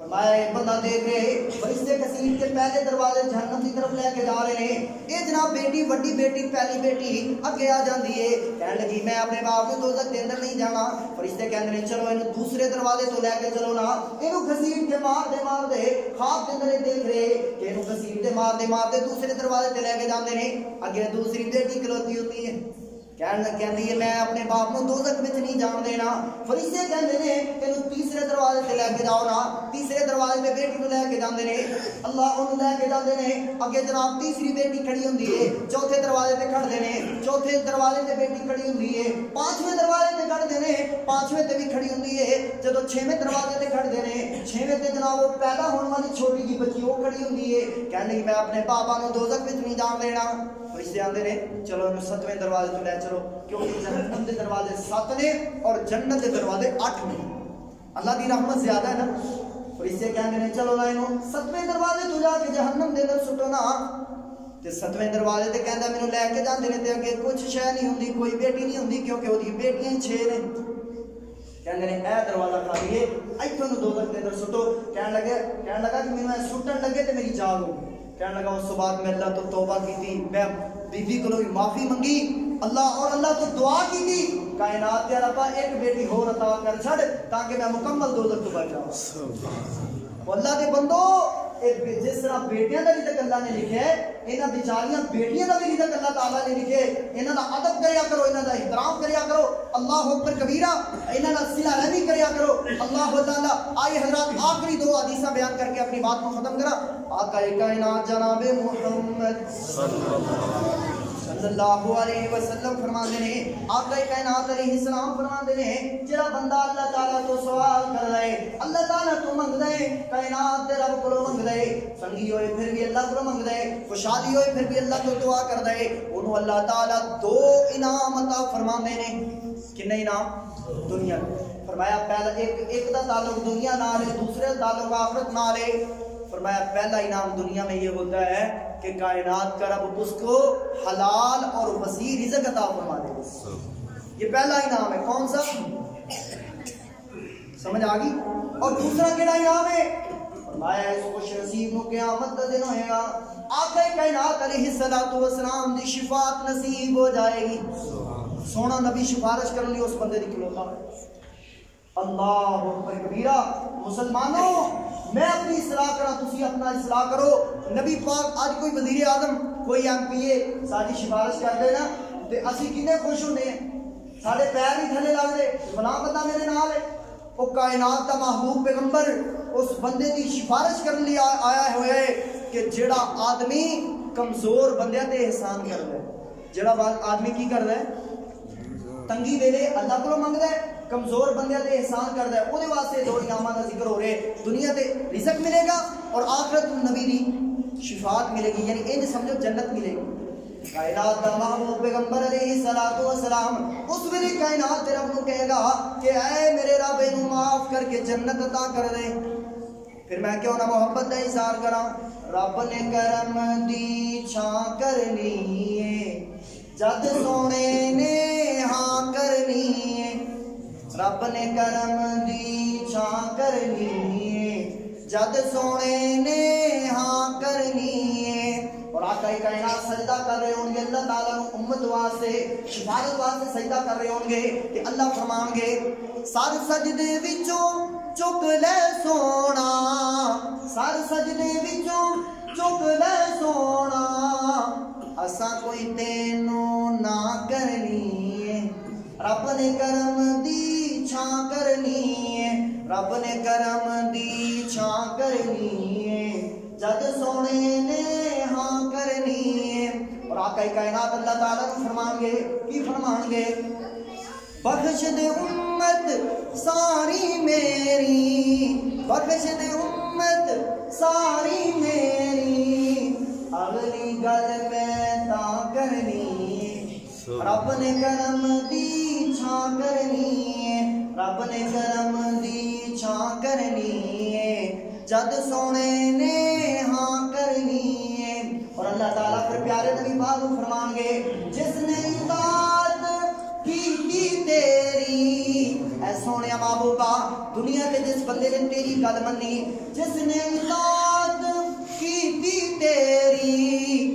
فرمایا ایک بندہ دیکھ رہے فرشتے کثیر کے پہلے دروازے جہنم کی طرف لے کے جا رہے ہیں. یہ جناب بیٹی وڈی بیٹی پہلی بیٹی اگے آ جاندی ہے کہنے لگی میں اپنے باپ کو دوزخ دے اندر نہیں جانا. فرشتے کہندے نے چلو اینو دوسرے دروازے تو لے کے چلو نا. اینو گھسیٹ کے مار دے خواب کے اندر دیکھ رہے کہ اینو گھسیٹ دے مار دے دوسرے دروازے تے لے کے جاندے نے. اگے دوسری بیٹی کھلوتی ہوتی ہے کہندی ہے میں اپنے باپ کو دوزخ وچ نہیں جان دینا. فرشتے کہندے نے اینو تیسرے دروازے تے لے کے جاؤ نا. تیسرے دروازے تے بیٹی نو لے کے جاندے نے. اللہ اونوں لے کے جاندے نے. اگے جناب تیسری بیٹی کھڑی ہوندی ہے. چوتھے دروازے تے کھڑدے نے. چوتھے دروازے تے بیٹی کھڑی ہوندی ہے. پانچویں دروازے تے کھڑدے نے. پانچویں تے بھی کھڑی ہوندی ہے. جدوں چھویں دروازے تے کھڑدے نے چھویں تے جناب وہ پیدا ہونے والی چھوٹی جی بچی وہ کھڑی ہوندی ہے کہندی میں اپنے پاپا نو دوزخ وچ نہیں جان دینا. فرشتے آندے نے چلو انہوں ستویں دروازے تو لے چلو کیونکہ جہنم دے دروازے 7 نے اور جنت دے دروازے 8 نے. اللہ دی رحمت زیادہ ہے نا. فرشتے کہندے نے چلو نا انہوں 7ویں دروازے تو جا کے جہنم دے اندر سٹو نا. تے 7ویں دروازے تے کہندا مینوں لے کے جاندے نے تے اگے کچھ شے نہیں ہوندی کوئی بیٹی نہیں ہوندی کیونکہ اودی بیٹیاں ہی 6 نے. کہندے نے اے دروازہ خالی ہے ایتھوں نو دوزخ دے اندر سٹو. کہن لگا کہ مینوں اے سٹن لگے تے میری جان ہو گئی. کہنے لگا اس بعد میں اللہ تو توبہ کی تھی میں بی بی کو معافی منگی اللہ تو دعا کی تھی کائنات کے ربا ایک بیٹی ہو عطا کر چھڑ تاکہ میں مکمل دوزخ تو بچ جاؤں. اللہ کے بندو جس طرح بیٹیاں کا رزق اللہ نے لکھے انہاں بیچاریاں بیٹیاں کا بھی رزق اللہ تعالیٰ نے لکھے. انہاں دا ادب کریا کرو انہاں دا احترام کریا کرو. اللہ اکبر کبیرہ. انہاں دا صلہ رحمی کریا کرو. اللہ تعالیٰ آئے حضرات آخری 2 حدیثاں بیان کر کے اپنی بات کو ختم کرا. آقا کائنات جناب محمد صلی اللہ علیہ وسلم فرماندے نے آقا کائنات علیہ السلام فرماندے نے جڑا بندہ اللہ تعالیٰ تو سوال کر رہے اللہ تعالیٰ تو منگ دے کائنات دے رب کو منگ دے سنگی ہوئے پھر بھی اللہ کو منگ دے خوشحالی ہوئے پھر بھی اللہ کو دعا کر دے انہوں اللہ تعالیٰ 2 انعام عطا فرماندے نے. کنے انعام؟ دنیا. فرمایا پہلا ایک دا تعلق دنیا نال ہے دوسرے تعلق آخرت نال ہے. فرمایا پہلا انعام دنیا میں یہ ہوتا ہے کہ کائنات کا رب اس کو حلال اور وسیع رزق عطا فرما دے. یہ پہلا انعام ہے. کون سا؟ سمجھ آ گئی؟ اور دوسرا کیڑا انعام ہے؟ فرمایا اس خوش نصیب کو قیامت کا دن ہوئے گا آقا کائنات علیہ السلام دی شفاعت نصیب ہو جائے گی. سونا نبی سفارش کرنے اس بندے دی کھلوتا ہے. اللہ اکبر کبیرہ. مسلمانوں میں اپنی اصلاح کرا تسی اپنا اصلاح کرو. نبی پاک آج کوئی وزیر اعظم کوئی ایم پی اے ساری سفارش کر دے نا تے اسی کنے خوش ہونے ہیں سارے پیر نہیں تھلے لگ دے فلاں بندہ میرے نال ہے. وہ کائنات کا محبوب پیغمبر اس بندے دی سفارش کرنے لیے آیا ہوئے ہے کہ جڑا آدمی کمزور بندے تے احسان کر دے. جڑا آدمی کی کر دے تنگی ویلے اللہ کو منگ دے کمزور بندے تے احسان کر دے او دے واسطے 2 انعامات دا ذکر ہو رہے. دنیا تے رزق ملے گا اور آخرت نبی دی شفاعت ملے گی یعنی انج سمجھو جنت ملے گی. کائنات کا محبوب پیغمبر علیہ السلام اس ویلے کائنات دے رب نو کہے گا کہ اے میرے رب اینو معاف کر کے جنت عطا کر دے. پھر میں کیوں نہ محبت دا اظہار کراں. رب نے کرم دی چھاں کرنی ہے جد سونے نے ہاں کرنی ہے. رب نے کرم دی چھاں کرنی ہے جد سونے نے ہاں کرنی ہے. اور آقا کائنات سجدہ کر رہے ہوں گے اللہ تعالیٰ امت واسطے شفاعت واسطے سجدہ کر رہے ہوں گے کہ اللہ فرمان گے سر سجدے وچوں چک لے سونا سر سجدے وچوں چک لے سونا اساں کوئی تینوں نہ کرنی ہے. رب نے کرم دی چھاں کرنی ہے رب نے کرم دی چھاں کرنی ہے جد سونے نے ہاں کرنی ہے. اور آقا کائنات اللہ تعالیٰ کو فرمان گے کی فرمان گے بخش دے امت ساری میری بخش دے امت ساری میری اگلی گل میں تا کرنی. رب نے کرم دی چھاں کرنی ہے رب نے کرم دی چھاں کرنی ہے جد سونے نے ہاں کرنی ہے. اور اللہ تعالیٰ پھر پیارے نبی پاک کو فرمان گے جس نے اطاعت کی تیری اے سونے محبوبہ دنیا تے جس بندے نے تیری گل منی جس نے اطاعت کیتی تیری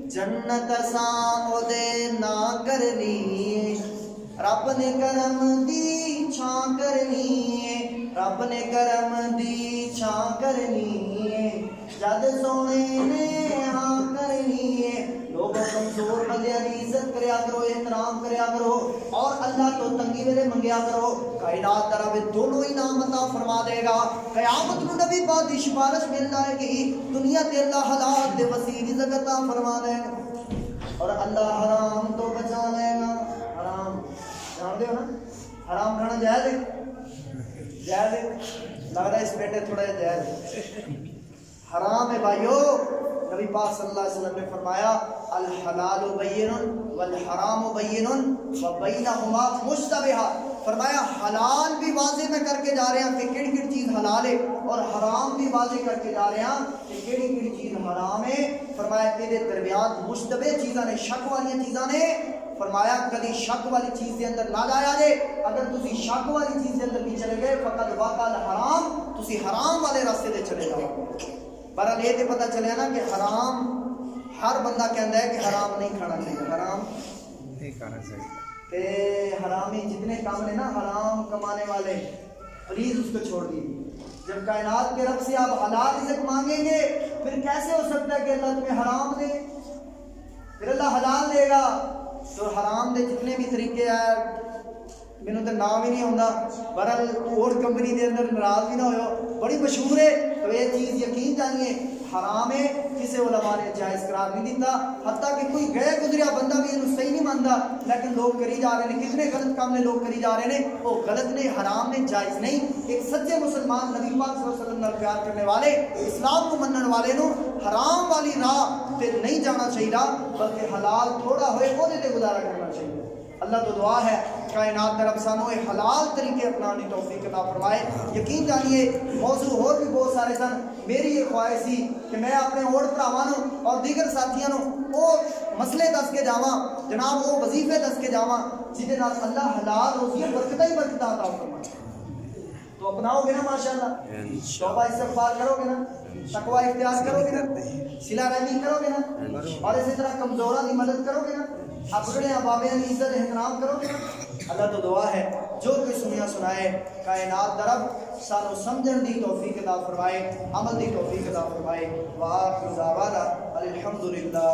جنت اساں او دے نا کرنی رب نے کرم دی چھاں کرنی رب نے کرم دی چھاں کرنی جد سونے نے ہاں کرنی لوگوں کمزور بندیاں دی عزت کریا کرو احترام کریا کرو اور اللہ تو تنگی ویلے منگیا کرو کائنات دا رب دونوں انعام عطا فرما دے گا قیامت نو نبی پاک دی سفارش مل جائے گی دنیا تے اللہ حالات دے وسیع رزق عطا فرما دے گا اور اللہ حرام تو بچا لے گا حرام جان دے ہو نا حرام کھانا جائز ہے جائز ہے لگ رہا ہے اس بیٹے تھوڑا جائز ہے حرام ہے بھائیو نبی پاک صلی اللہ علیہ وسلم نے فرمایا الحلال بین والحرام بین وبینہما مشتبہ فرمایا حلال بھی واضح میں کر کے جا رہے ہیں کہ کیڑی کیڑی چیز حلال ہے اور حرام بھی واضح کر کے جا رہے ہیں کہ کیڑی کیڑی چیز حرام ہے فرمایا کہ درمیان مشتبہ چیزاں نے شک والی چیزاں نے فرمایا کدی شک والی چیز کے اندر نہ جایا جے اگر تسی شک والی چیز کے اندر بھی چلے گئے فقط وقع الحرام تسی حرام والے راستے تے چلے جاؤ برحال یہ تے پتہ چلے نا کہ حرام ہر بندہ کہندا ہے کہ حرام نہیں کھانا چاہیے حرام نہیں کھانا چاہیے تے حرامی جتنے کام نے نا حرام کمانے والے پلیز اس کو چھوڑ دیجیے جب کائنات کے رب سے آپ حلال رزق مانگیں گے پھر کیسے ہو سکتا ہے کہ اللہ تمہیں حرام دے پھر اللہ حلال دے گا تو حرام دے جتنے بھی طریقے ہیں میں تو نام ہی نہیں ہوتا برحال اور کمپنی دے اندر ناراض بھی نہ ہو بڑی مشہور ہے تو یہ چیز یقین جانیے حرام ہے کسی علماء نے جائز قرار نہیں دیتا حتیٰ کہ کوئی گئے گزریا بندہ بھی انہوں صحیح نہیں مانتا لیکن لوگ کری جا رہے ہیں کتنے غلط کام نے لوگ کری جا رہے ہیں وہ غلط نے حرام نے جائز نہیں ایک سچے مسلمان نبی پاک صلی اللہ علیہ وسلم نے پیار کرنے والے اسلام کو منن والے نو حرام والی راہ تے نہیں جانا چاہیے بلکہ حلال تھوڑا ہوئے وہ تے گزارا کرنا چاہیے اللہ تو دعا ہے کائنات طرف سانو حلال طریقے اپنانے توفیق عطا فرمائے یقین جانیے موضوع اور بھی بہت سارے سن میری یہ خواہش تھی کہ میں اپنے اور بھراواں اور دیگر ساتھیاں وہ مسئلے دس کے جاواں جناب وہ وظیفے دس کے جاواں جہدے نال اللہ حلال روزی برکتاں ہی برکتاں عطا فرمائے تو اپناؤ گے نا ماشاءاللہ توبہ استغفار کرو گے نا تقوی اختیار کرو گے نا صلہ رحمی کرو گے نا اور اسی طرح کمزوراں دی مدد کرو گے نا اپنے بابیاں کی عزت احترام کرو گے اللہ تو دعا ہے جو کوئی سنیا سنائے کائنات درب سانو سمجھن دی توفیق عطا فرمائے عمل دی توفیق عطا فرمائے وآخر دعوانا الحمدللہ